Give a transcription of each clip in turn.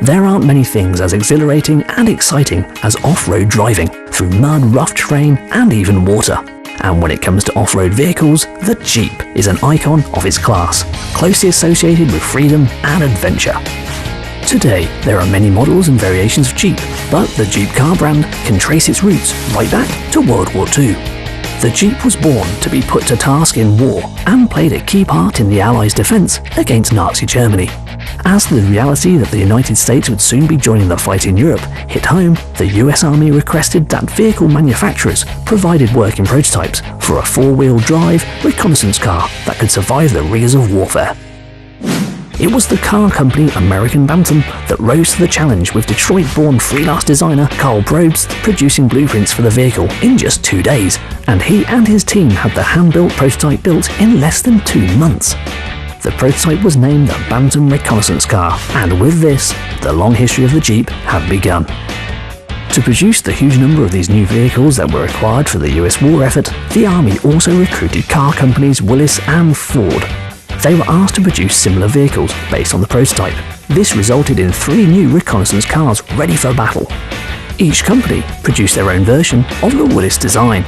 There aren't many things as exhilarating and exciting as off-road driving, through mud, rough terrain and even water. And when it comes to off-road vehicles, the Jeep is an icon of its class, closely associated with freedom and adventure. Today, there are many models and variations of Jeep, but the Jeep car brand can trace its roots right back to World War II. The Jeep was born to be put to task in war and played a key part in the Allies' defense against Nazi Germany. As the reality that the United States would soon be joining the fight in Europe hit home, the US Army requested that vehicle manufacturers provided working prototypes for a four-wheel drive reconnaissance car that could survive the rigors of warfare. It was the car company American Bantam that rose to the challenge, with Detroit-born freelance designer Carl Probst producing blueprints for the vehicle in just 2 days, and he and his team had the hand-built prototype built in less than 2 months. The prototype was named the Bantam Reconnaissance Car, and with this, the long history of the Jeep had begun. To produce the huge number of these new vehicles that were required for the US war effort, the Army also recruited car companies Willis and Ford. They were asked to produce similar vehicles based on the prototype. This resulted in 3 new reconnaissance cars ready for battle. Each company produced their own version of the Willis design.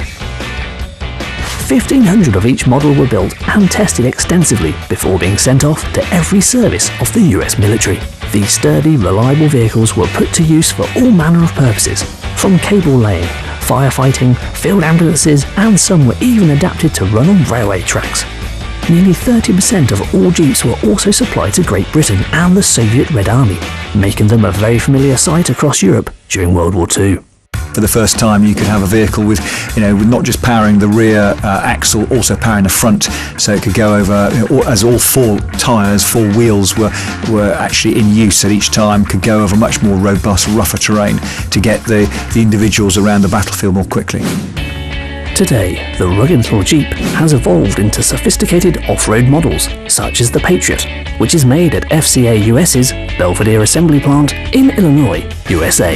1,500 of each model were built and tested extensively before being sent off to every service of the US military. These sturdy, reliable vehicles were put to use for all manner of purposes, from cable laying, firefighting, field ambulances, and some were even adapted to run on railway tracks. Nearly 30% of all Jeeps were also supplied to Great Britain and the Soviet Red Army, making them a very familiar sight across Europe during World War II. For the first time, you could have a vehicle with not just powering the rear axle, also powering the front, so it could go over, as all 4 tyres, 4 wheels were actually in use at each time, could go over much more robust, rougher terrain to get the individuals around the battlefield more quickly. Today, the rugged little Jeep has evolved into sophisticated off-road models, such as the Patriot, which is made at FCA US's Belvedere Assembly Plant in Illinois, USA.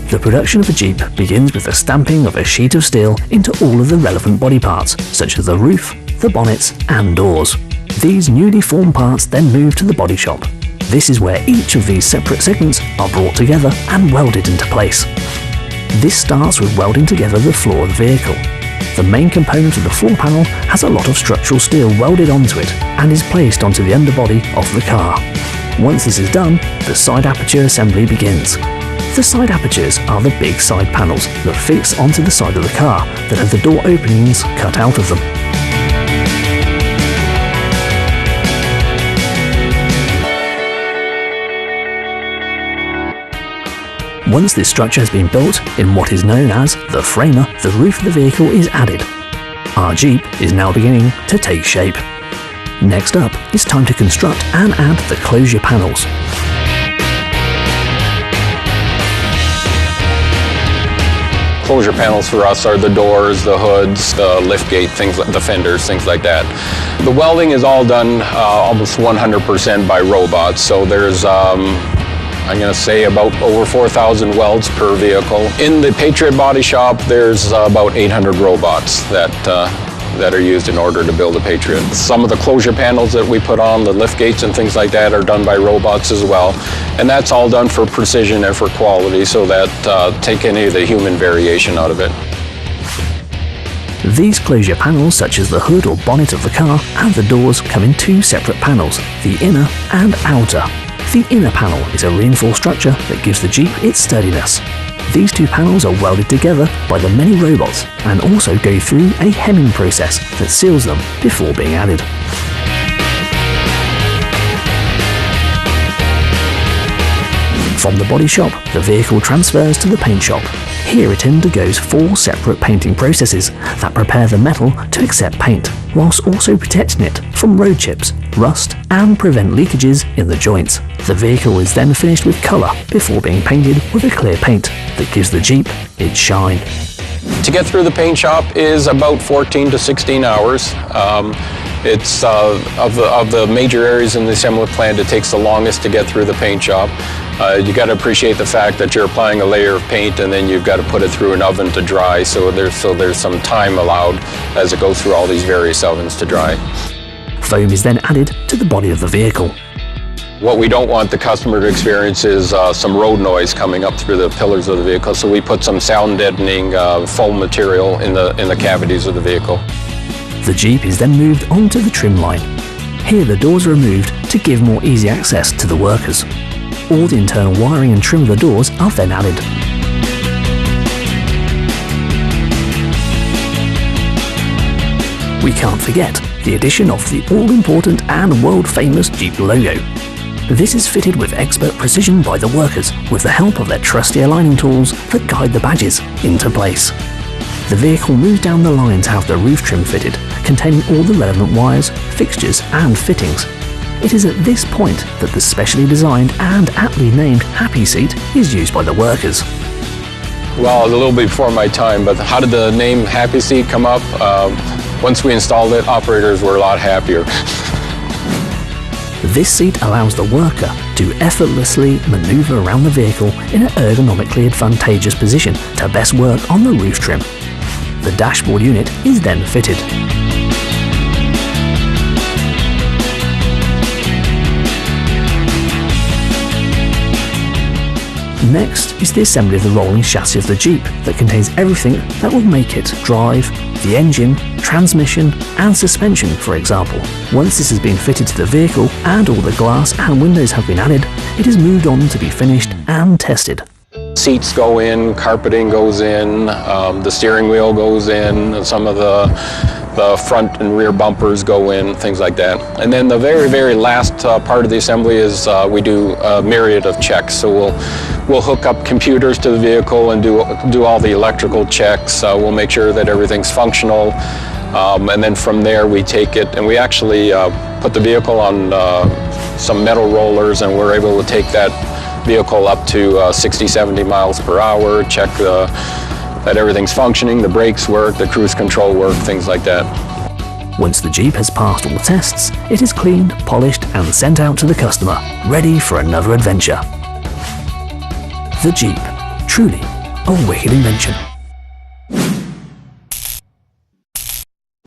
The production of a Jeep begins with the stamping of a sheet of steel into all of the relevant body parts, such as the roof, the bonnets, and doors. These newly formed parts then move to the body shop. This is where each of these separate segments are brought together and welded into place. This starts with welding together the floor of the vehicle. The main component of the floor panel has a lot of structural steel welded onto it and is placed onto the underbody of the car. Once this is done, the side aperture assembly begins. The side apertures are the big side panels that fix onto the side of the car that have the door openings cut out of them. Once this structure has been built in what is known as the framer, the roof of the vehicle is added. Our Jeep is now beginning to take shape. Next up, it's time to construct and add the closure panels. Closure panels for us are the doors, the hoods, the liftgate, things like the fenders, things like that. The welding is all done almost 100% by robots, so there's I'm going to say about over 4,000 welds per vehicle. In the Patriot body shop, there's about 800 robots that are used in order to build a Patriot. Some of the closure panels that we put on, the lift gates and things like that, are done by robots as well. And that's all done for precision and for quality, so that take any of the human variation out of it. These closure panels, such as the hood or bonnet of the car and the doors, come in 2 separate panels, the inner and outer. The inner panel is a reinforced structure that gives the Jeep its sturdiness. These 2 panels are welded together by the many robots and also go through a hemming process that seals them before being added. From the body shop, the vehicle transfers to the paint shop. Here it undergoes 4 separate painting processes that prepare the metal to accept paint, whilst also protecting it from road chips, rust, and prevent leakages in the joints. The vehicle is then finished with colour before being painted with a clear paint that gives the Jeep its shine. To get through the paint shop is about 14 to 16 hours. It's of the major areas in the assembly plant, it takes the longest to get through the paint shop. You got to appreciate the fact that you're applying a layer of paint and then you've got to put it through an oven to dry, so there's some time allowed as it goes through all these various ovens to dry. Foam is then added to the body of the vehicle. What we don't want the customer to experience is some road noise coming up through the pillars of the vehicle, so we put some sound deadening foam material in the cavities of the vehicle. The Jeep is then moved onto the trim line. Here the doors are removed to give more easy access to the workers. All the internal wiring and trim of the doors are then added. We can't forget the addition of the all-important and world-famous Jeep logo. This is fitted with expert precision by the workers with the help of their trusty aligning tools that guide the badges into place. The vehicle moves down the line to have the roof trim fitted, containing all the relevant wires, fixtures and fittings. It is at this point that the specially designed and aptly named Happy Seat is used by the workers. Well, it was a little bit before my time, but how did the name Happy Seat come up? Once we installed it, operators were a lot happier. This seat allows the worker to effortlessly maneuver around the vehicle in an ergonomically advantageous position to best work on the roof trim. The dashboard unit is then fitted. Next is the assembly of the rolling chassis of the Jeep that contains everything that will make it drive, the engine, transmission and suspension, for example. Once this has been fitted to the vehicle and all the glass and windows have been added, it is moved on to be finished and tested. Seats go in, carpeting goes in, the steering wheel goes in, some of the front and rear bumpers go in, things like that. And then the very, very last part of the assembly is we do a myriad of checks. So we'll hook up computers to the vehicle and do all the electrical checks. We'll make sure that everything's functional. And then from there we take it and we actually put the vehicle on some metal rollers, and we're able to take that vehicle up to 60, 70 miles per hour, check that everything's functioning, the brakes work, the cruise control work, things like that. Once the Jeep has passed all tests, it is cleaned, polished and sent out to the customer, ready for another adventure. The Jeep, truly a wicked invention.